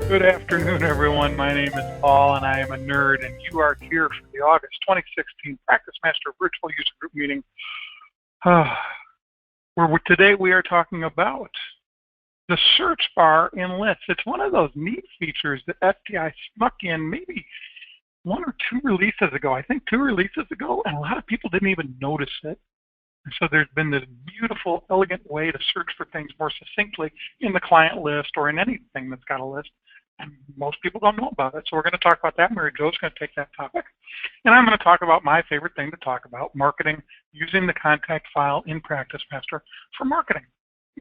Good afternoon, everyone. My name is Paul, and I am a nerd, and you are here for the August 2016 PracticeMaster Virtual User Group meeting. Where today we are talking about the search bar in lists. It's one of those neat features that FTI snuck in maybe 1 or 2 releases ago. I think 2 releases ago, and a lot of people didn't even notice it. And so there's been this beautiful, elegant way to search for things more succinctly in the client list or in anything that's got a list. And most people don't know about it. So we're going to talk about that. Mary Jo's going to take that topic. And I'm going to talk about my favorite thing to talk about, marketing, using the contact file in PracticeMaster for marketing.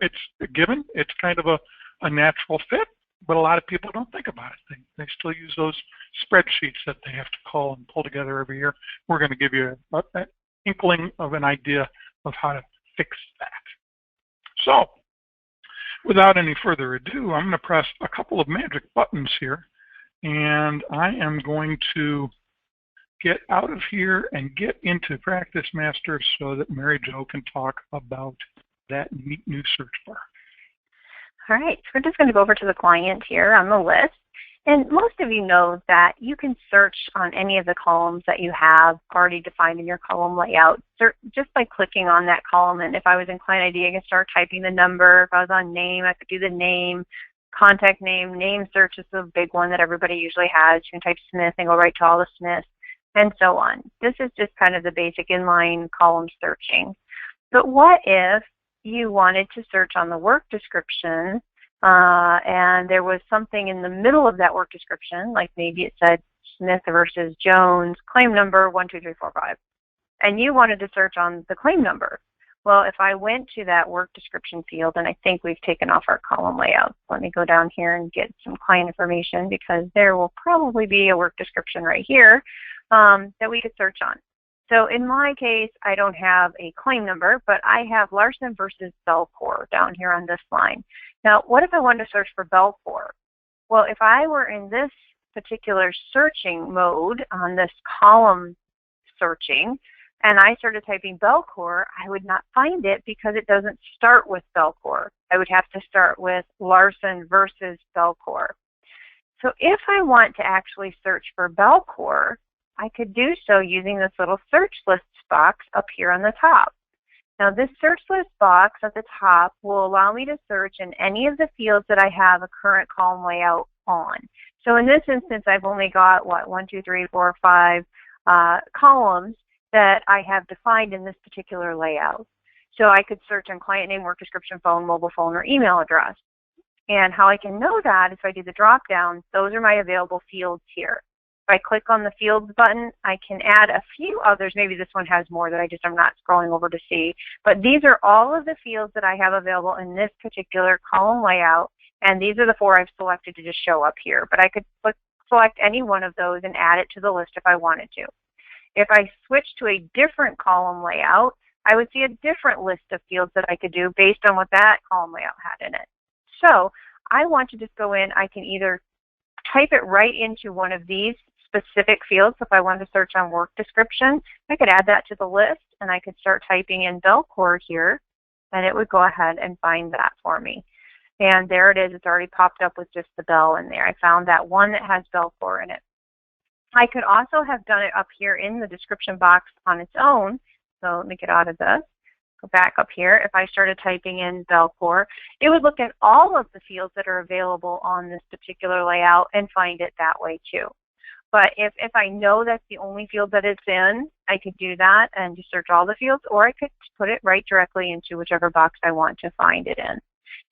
It's a given. It's kind of a natural fit, but a lot of people don't think about it. They still use those spreadsheets that they have to call and pull together every year. We're going to give you an inkling of an idea of how to fix that. So, without any further ado, I'm going to press a couple of magic buttons here, and I am going to get out of here and get into PracticeMaster so that Mary Jo can talk about that neat new search bar. All right, so we're just going to go over to the client here on the list. And most of you know that you can search on any of the columns that you have already defined in your column layout just by clicking on that column. And if I was in client ID, I can start typing the number. If I was on name, I could do the name, contact name. Name search is the big one that everybody usually has. You can type Smith and go right to all the Smiths, and so on. This is just kind of the basic inline column searching. But what if you wanted to search on the work description and there was something in the middle of that work description, like maybe it said Smith versus Jones, claim number 12345, and you wanted to search on the claim number. Well, if I went to that work description field, and I think we've taken off our column layout. Let me go down here and get some client information because there will probably be a work description right here that we could search on. So in my case, I don't have a claim number, but I have Larson versus Belcour down here on this line. Now, what if I wanted to search for Belcour? Well, if I were in this particular searching mode on this column searching, and I started typing Belcour, I would not find it because it doesn't start with Belcour. I would have to start with Larson versus Belcour. So if I want to actually search for Belcour, I could do so using this little search lists box up here on the top. Now this search list box at the top will allow me to search in any of the fields that I have a current column layout on. So in this instance, I've only got, 1, 2, 3, 4, 5 columns that I have defined in this particular layout. So I could search on client name, work description, phone, mobile phone, or email address. And how I can know that is if I do the drop down, those are my available fields here. If I click on the Fields button, I can add a few others. Maybe this one has more that I'm not scrolling over to see. But these are all of the fields that I have available in this particular column layout. And these are the 4 I've selected to just show up here. But I could select any one of those and add it to the list if I wanted to. If I switch to a different column layout, I would see a different list of fields that I could do based on what that column layout had in it. So I want to just go in. I can either type it right into one of these specific fields. If I wanted to search on work description, I could add that to the list, and I could start typing in Belcour here, and it would go ahead and find that for me. And there it is. It's already popped up with just the bell in there. I found that one that has Belcour in it. I could also have done it up here in the description box on its own. So let me get out of this. Go back up here. If I started typing in Belcour, it would look at all of the fields that are available on this particular layout and find it that way too. But if I know that's the only field that it's in, I could do that and just search all the fields, or I could put it right directly into whichever box I want to find it in.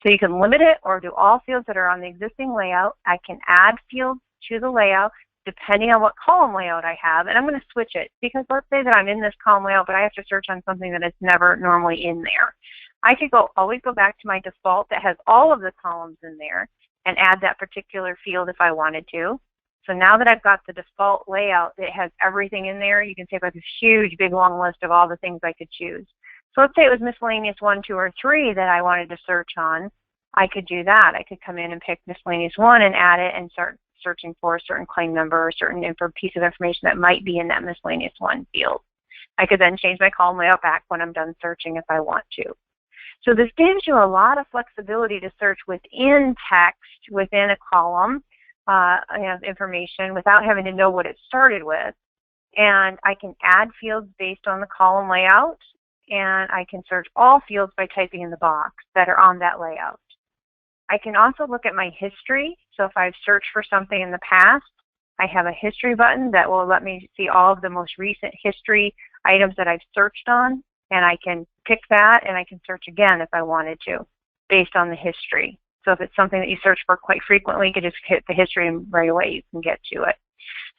So you can limit it or do all fields that are on the existing layout. I can add fields to the layout depending on what column layout I have, and I'm going to switch it because let's say that I'm in this column layout, but I have to search on something that is never normally in there. I could always go back to my default that has all of the columns in there and add that particular field if I wanted to. So now that I've got the default layout that has everything in there, you can take like this huge, big, long list of all the things I could choose. So let's say it was miscellaneous 1, 2, or 3 that I wanted to search on. I could do that. I could come in and pick miscellaneous 1 and add it and start searching for a certain claim number or a certain piece of information that might be in that miscellaneous 1 field. I could then change my column layout back when I'm done searching if I want to. So this gives you a lot of flexibility to search within text, within a column, information without having to know what it started with. And I can add fields based on the column layout, and I can search all fields by typing in the box that are on that layout. I can also look at my history. So if I've searched for something in the past, I have a history button that will let me see all of the most recent history items that I've searched on, and I can pick that and I can search again if I wanted to based on the history. So if it's something that you search for quite frequently, you can just hit the history and right away you can get to it.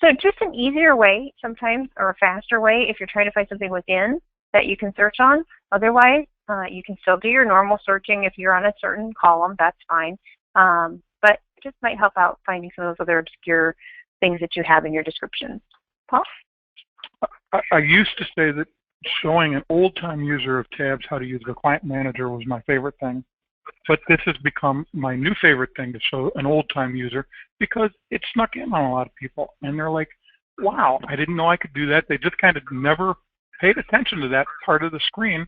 So just an easier way sometimes, or a faster way if you're trying to find something within that you can search on. Otherwise, you can still do your normal searching if you're on a certain column, that's fine. But it just might help out finding some of those other obscure things that you have in your description. Paul? I used to say that showing an old-time user of tabs how to use the client manager was my favorite thing. But this has become my new favorite thing to show an old-time user because it snuck in on a lot of people. And they're like, wow, I didn't know I could do that. They just kind of never paid attention to that part of the screen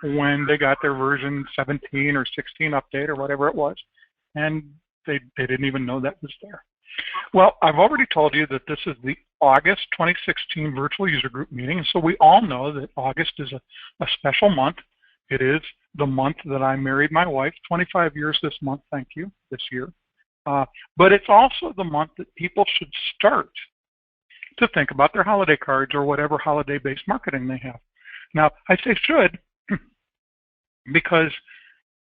when they got their version 17 or 16 update or whatever it was. And they didn't even know that was there. Well, I've already told you that this is the August 2016 virtual user group meeting. So we all know that August is a special month. It is the month that I married my wife, 25 years this month, thank you, this year. But it's also the month that people should start to think about their holiday cards or whatever holiday-based marketing they have. Now, I say should because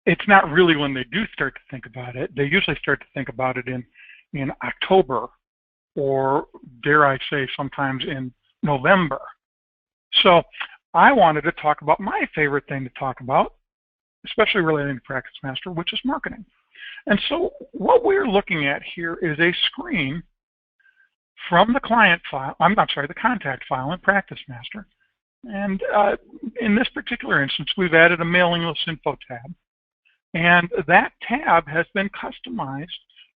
it's not really when they do start to think about it. They usually start to think about it in October or, dare I say, sometimes in November. So I wanted to talk about my favorite thing to talk about, especially relating to PracticeMaster, which is marketing. And so what we're looking at here is a screen from the client file, the contact file in PracticeMaster. And in this particular instance, we've added a mailing list info tab. And that tab has been customized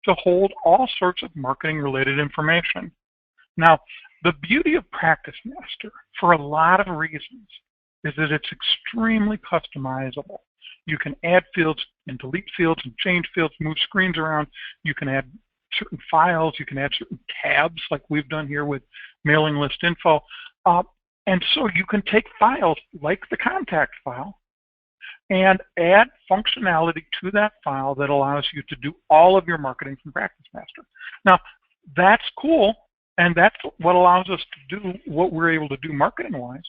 to hold all sorts of marketing related information. Now, the beauty of PracticeMaster, for a lot of reasons, is that it's extremely customizable. You can add fields and delete fields and change fields, move screens around. You can add certain files. You can add certain tabs like we've done here with mailing list info. And so you can take files like the contact file and add functionality to that file that allows you to do all of your marketing from PracticeMaster. Now, that's cool. And that's what allows us to do what we're able to do marketing-wise.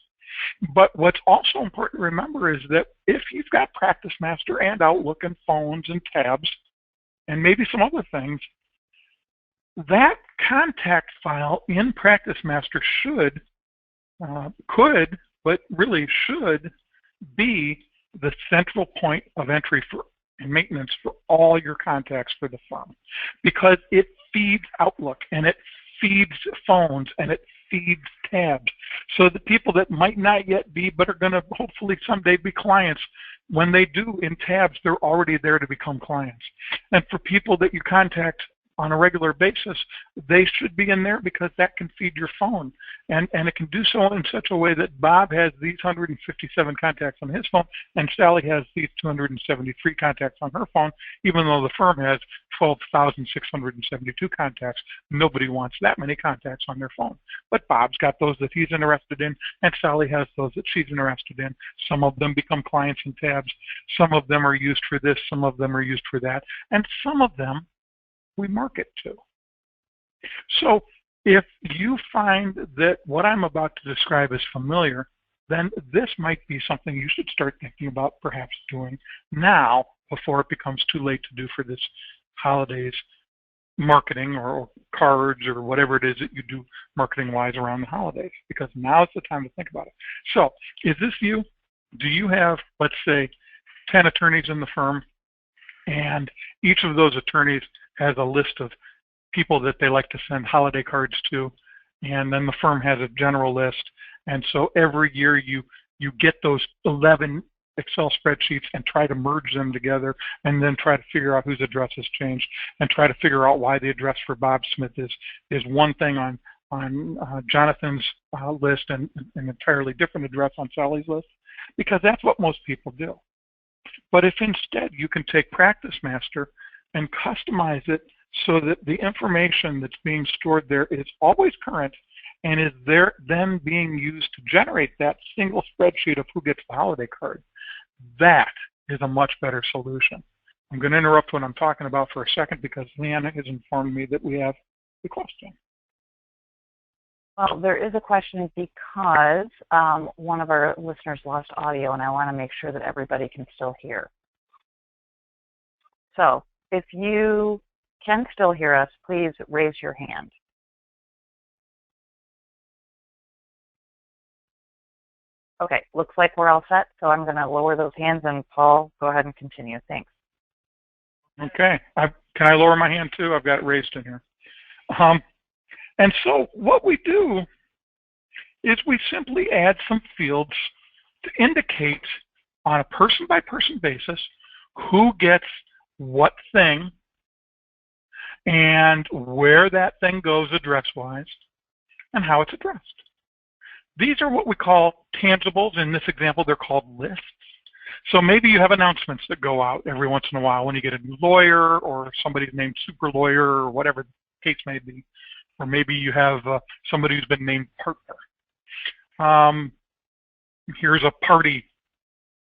But what's also important to remember is that if you've got PracticeMaster and Outlook and phones and tabs and maybe some other things, that contact file in PracticeMaster could, but really should be the central point of entry for and maintenance for all your contacts for the firm, because it feeds Outlook and it feeds phones and it feeds tabs. So the people that might not yet be but are going to hopefully someday be clients, when they do in tabs, they're already there to become clients. And for people that you contact on a regular basis, they should be in there because that can feed your phone. And it can do so in such a way that Bob has these 157 contacts on his phone and Sally has these 273 contacts on her phone, even though the firm has 12,672 contacts. Nobody wants that many contacts on their phone. But Bob's got those that he's interested in, and Sally has those that she's interested in. Some of them become clients in tabs. Some of them are used for this. Some of them are used for that. And some of them we market to. So if you find that what I'm about to describe is familiar, then this might be something you should start thinking about perhaps doing now before it becomes too late to do for this holidays marketing or cards or whatever it is that you do marketing-wise around the holidays, because now is the time to think about it. So is this you? Do you have, let's say, 10 attorneys in the firm, and each of those attorneys has a list of people that they like to send holiday cards to, and then the firm has a general list, and so every year you get those 11 Excel spreadsheets and try to merge them together and then try to figure out whose address has changed and try to figure out why the address for Bob Smith is one thing on Jonathan's list and an entirely different address on Sally's list, because that's what most people do. But if instead you can take PracticeMaster and customize it so that the information that's being stored there is always current and is there then being used to generate that single spreadsheet of who gets the holiday card. That is a much better solution. I'm going to interrupt what I'm talking about for a second because LeAnn has informed me that we have the question. Well, there is a question because one of our listeners lost audio, and I want to make sure that everybody can still hear. So if you can still hear us, please raise your hand. Okay, looks like we're all set, so I'm going to lower those hands, and Paul, go ahead and continue. Thanks. Okay. Can I lower my hand too? I've got it raised in here. And so what we do is we simply add some fields to indicate on a person-by-person basis who gets what thing and where that thing goes address-wise and how it's addressed. These are what we call tangibles. In this example, they're called lists. So maybe you have announcements that go out every once in a while when you get a new lawyer or somebody's named super lawyer or whatever the case may be. Or maybe you have somebody who's been named partner. Here's a party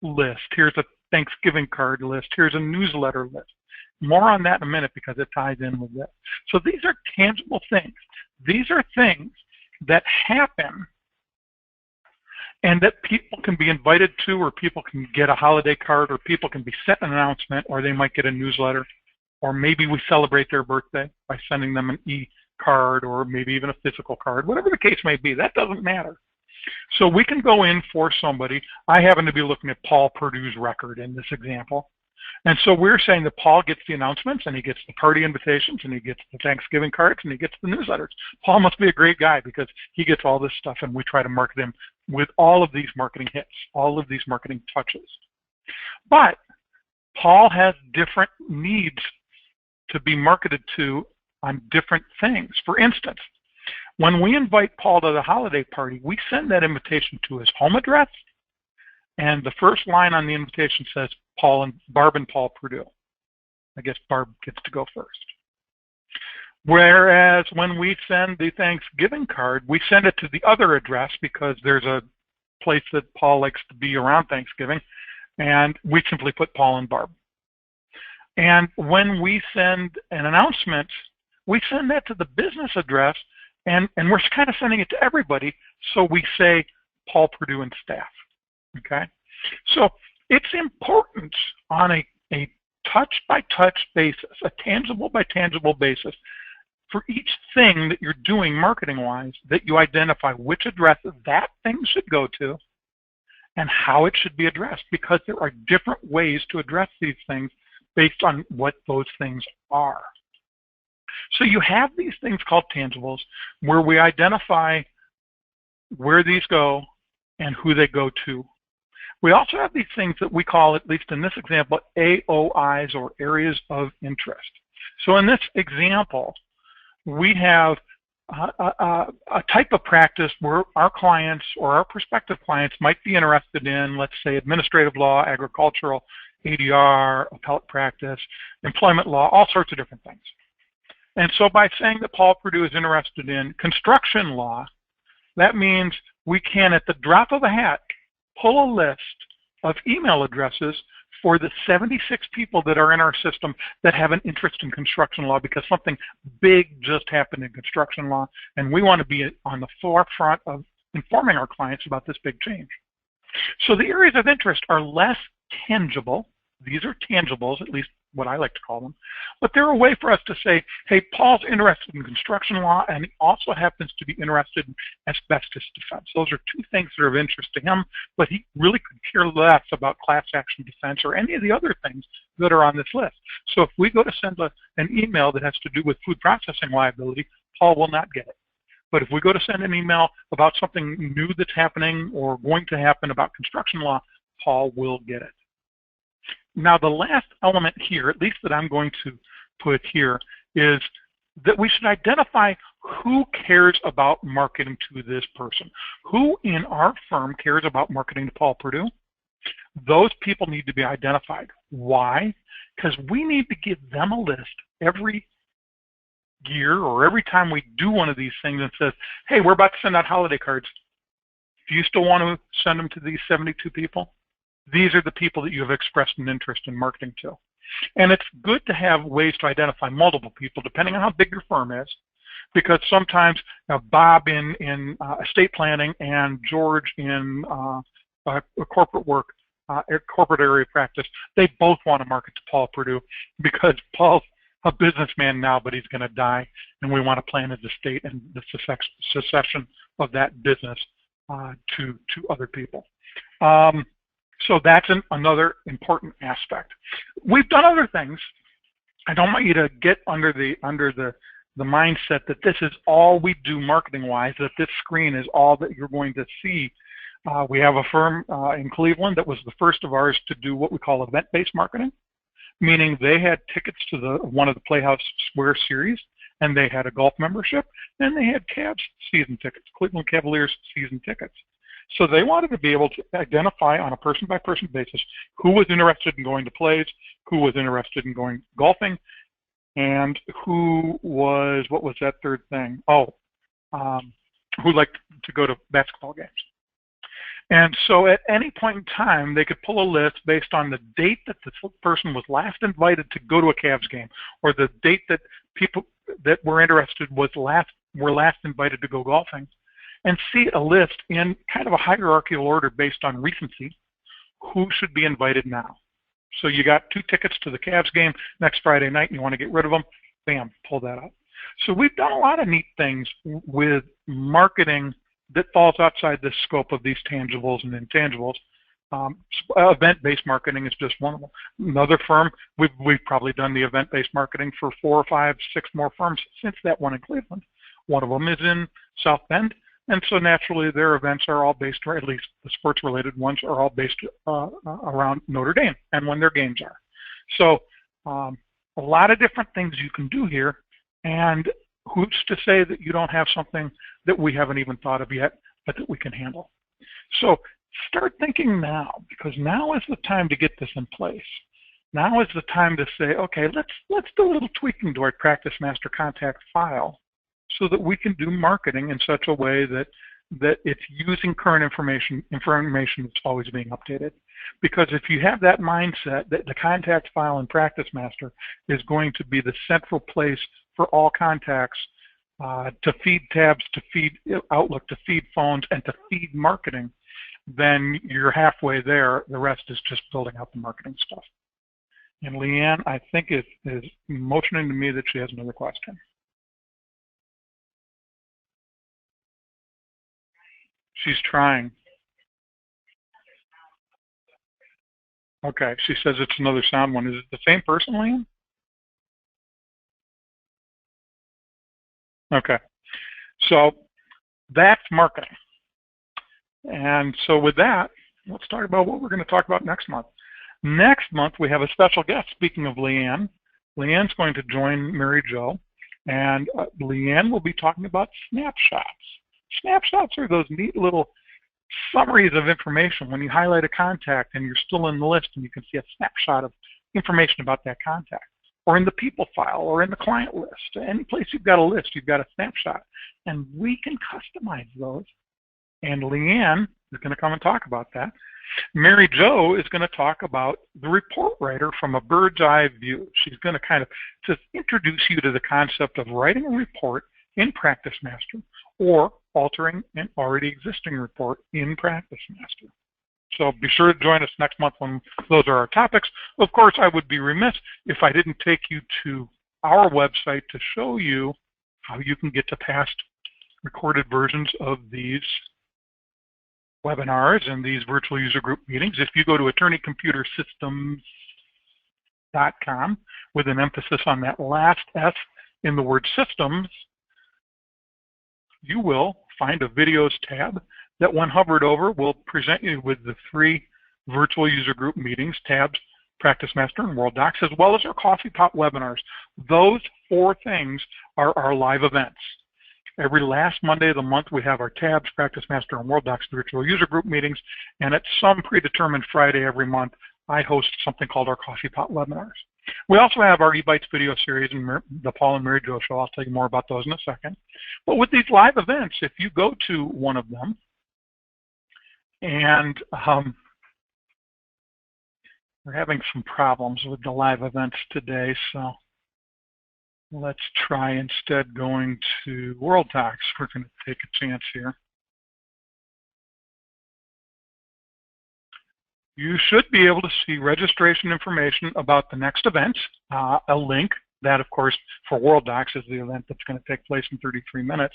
list. Here's a Thanksgiving card list. Here's a newsletter list. More on that in a minute because it ties in with this. So these are tangible things. These are things that happen and that people can be invited to, or people can get a holiday card, or people can be sent an announcement, or they might get a newsletter, or maybe we celebrate their birthday by sending them an e-card, or maybe even a physical card, whatever the case may be. That doesn't matter. So we can go in for somebody. I happen to be looking at Paul Purdue's record in this example. And so we're saying that Paul gets the announcements, and he gets the party invitations, and he gets the Thanksgiving cards, and he gets the newsletters. Paul must be a great guy because he gets all this stuff, and we try to market him with all of these marketing hits, all of these marketing touches. But Paul has different needs to be marketed to on different things. For instance, when we invite Paul to the holiday party, we send that invitation to his home address, and the first line on the invitation says Barb and Paul Purdue. I guess Barb gets to go first. Whereas when we send the Thanksgiving card, we send it to the other address because there's a place that Paul likes to be around Thanksgiving, and we simply put Paul and Barb. And when we send an announcement, we send that to the business address, and we're kind of sending it to everybody, so we say Paul Purdue and staff. Okay? So it's important on a touch-by-touch basis, a tangible-by-tangible basis, for each thing that you're doing marketing-wise, that you identify which address that thing should go to and how it should be addressed, because there are different ways to address these things based on what those things are. So you have these things called tangibles where we identify where these go and who they go to. We also have these things that we call, at least in this example, AOIs, or areas of interest. So in this example, we have a type of practice where our clients or our prospective clients might be interested in, let's say, administrative law, agricultural, ADR, appellate practice, employment law, all sorts of different things. And so by saying that Paul Purdue is interested in construction law, that means we can, at the drop of a hat, pull a list of email addresses for the 76 people that are in our system that have an interest in construction law, because something big just happened in construction law, and we want to be on the forefront of informing our clients about this big change. So the areas of interest are less tangible. These are tangibles, at least what I like to call them, but they're a way for us to say, hey, Paul's interested in construction law, and he also happens to be interested in asbestos defense. Those are two things that are of interest to him, but he really could care less about class action defense or any of the other things that are on this list. So if we go to send an email that has to do with food processing liability, Paul will not get it. But if we go to send an email about something new that's happening or going to happen about construction law, Paul will get it. Now, the last element here, at least that I'm going to put here, is that we should identify who cares about marketing to this person. Who in our firm cares about marketing to Paul Purdue? Those people need to be identified. Why? Because we need to give them a list every year or every time we do one of these things and says, hey, we're about to send out holiday cards. Do you still want to send them to these 72 people? These are the people that you have expressed an interest in marketing to. And it's good to have ways to identify multiple people depending on how big your firm is, because sometimes Bob in estate planning and George in corporate work, corporate area practice, they both want to market to Paul Perdue because Paul's a businessman now, but he's going to die, and we want to plan his estate and the succession of that business to other people. So that's another important aspect. We've done other things. I don't want you to get under the mindset that this is all we do marketing-wise, that this screen is all that you're going to see. We have a firm in Cleveland that was the first of ours to do what we call event-based marketing, meaning they had tickets to one of the Playhouse Square series, and they had a golf membership, and they had Cavs season tickets, Cleveland Cavaliers season tickets. So they wanted to be able to identify on a person-by-person basis who was interested in going to plays, who was interested in going golfing, and who was, what was that third thing? Who liked to go to basketball games. And so at any point in time, they could pull a list based on the date that the person was last invited to go to a Cavs game, or the date that people that were interested were last invited to go golfing, and see a list in kind of a hierarchical order based on recency, who should be invited now. So you got 2 tickets to the Cavs game next Friday night and you want to get rid of them, bam, pull that up. So we've done a lot of neat things with marketing that falls outside the scope of these tangibles and intangibles. Event-based marketing is just one of them. Another firm, we've probably done the event-based marketing for 4, 5, 6 more firms since that one in Cleveland. One of them is in South Bend, and so naturally their events are all based, or at least the sports-related ones are all based around Notre Dame and when their games are. So a lot of different things you can do here, and who's to say that you don't have something that we haven't even thought of yet, but that we can handle. So start thinking now, because now is the time to get this in place. Now is the time to say, okay, let's do a little tweaking to our PracticeMaster contact file so that we can do marketing in such a way that it's using current information that's always being updated. Because if you have that mindset that the contact file in PracticeMaster is going to be the central place for all contacts, to feed tabs, to feed Outlook, to feed phones, and to feed marketing, then you're halfway there. The rest is just building out the marketing stuff. And LeAnn, I think, is motioning to me that she has another question. She's trying. Okay, she says it's another sound one. Is it the same person, LeAnn? Okay, so that's marketing. And so with that, let's talk about what we're going to talk about next month. Next month, we have a special guest. Speaking of LeAnn, LeAnn's going to join Mary Jo, and LeAnn will be talking about snapshots. Snapshots are those neat little summaries of information. When you highlight a contact and you're still in the list and you can see a snapshot of information about that contact, or in the people file, or in the client list. Any place you've got a list, you've got a snapshot. And we can customize those. And LeAnn is going to come and talk about that. Mary Jo is going to talk about the report writer from a bird's eye view. She's going to kind of just introduce you to the concept of writing a report in PracticeMaster or altering an already existing report in PracticeMaster. So be sure to join us next month when those are our topics. Of course, I would be remiss if I didn't take you to our website to show you how you can get to past recorded versions of these webinars and these virtual user group meetings. If you go to attorneycomputersystems.com with an emphasis on that last S in the word systems, you will find a videos tab that when hovered over will present you with the 3 virtual user group meetings, tabs, PracticeMaster, and World Docs, as well as our Coffee Pot webinars. Those 4 things are our live events. Every last Monday of the month, we have our tabs, PracticeMaster, and World Docs virtual user group meetings, and at some predetermined Friday every month, I host something called our Coffee Pot webinars. We also have our eBytes video series and the Paul and Mary Jo show. I'll tell you more about those in a second. But with these live events, if you go to one of them, and we're having some problems with the live events today, so let's try instead going to World Talks. We're going to take a chance here. You should be able to see registration information about the next event, a link. That, of course, for World Docs is the event that's going to take place in 33 minutes.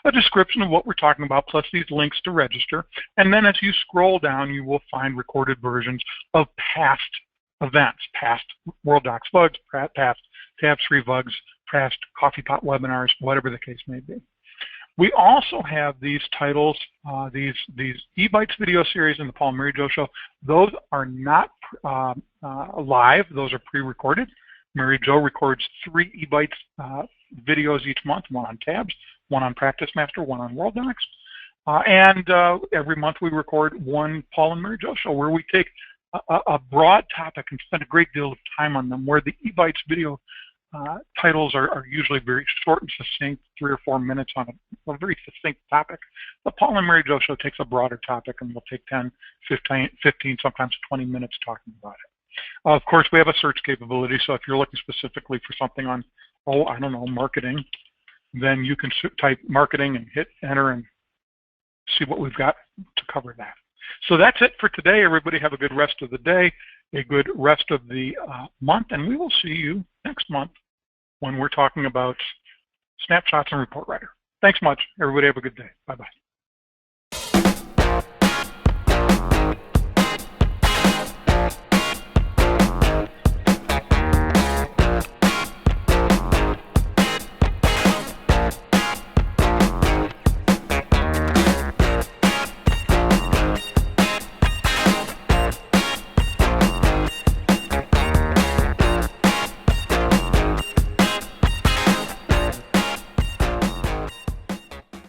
A description of what we're talking about, plus these links to register. And then as you scroll down, you will find recorded versions of past events, past World Docs VUGs, past Tabs Free VUGs, past Coffee Pot webinars, whatever the case may be. We also have these titles, these eBytes video series and the Paul and Mary Jo show. Those are not live. Those are pre-recorded. Mary Jo records 3 eBytes videos each month, one on Tabs, one on PracticeMaster, one on World Docs. And every month we record one Paul and Mary Jo show where we take a broad topic and spend a great deal of time on them, where the eBytes video titles are usually very short and succinct, 3 or 4 minutes on a very succinct topic. The Paul and Mary Jo show takes a broader topic and will take 10, 15, sometimes 20 minutes talking about it. Of course, we have a search capability, so if you're looking specifically for something on, I don't know, marketing, then you can type marketing and hit enter and see what we've got to cover that. So that's it for today. Everybody have a good rest of the day, a good rest of the month, and we will see you next month when we're talking about Snapshots and Report Writer. Thanks much. Everybody have a good day. Bye-bye.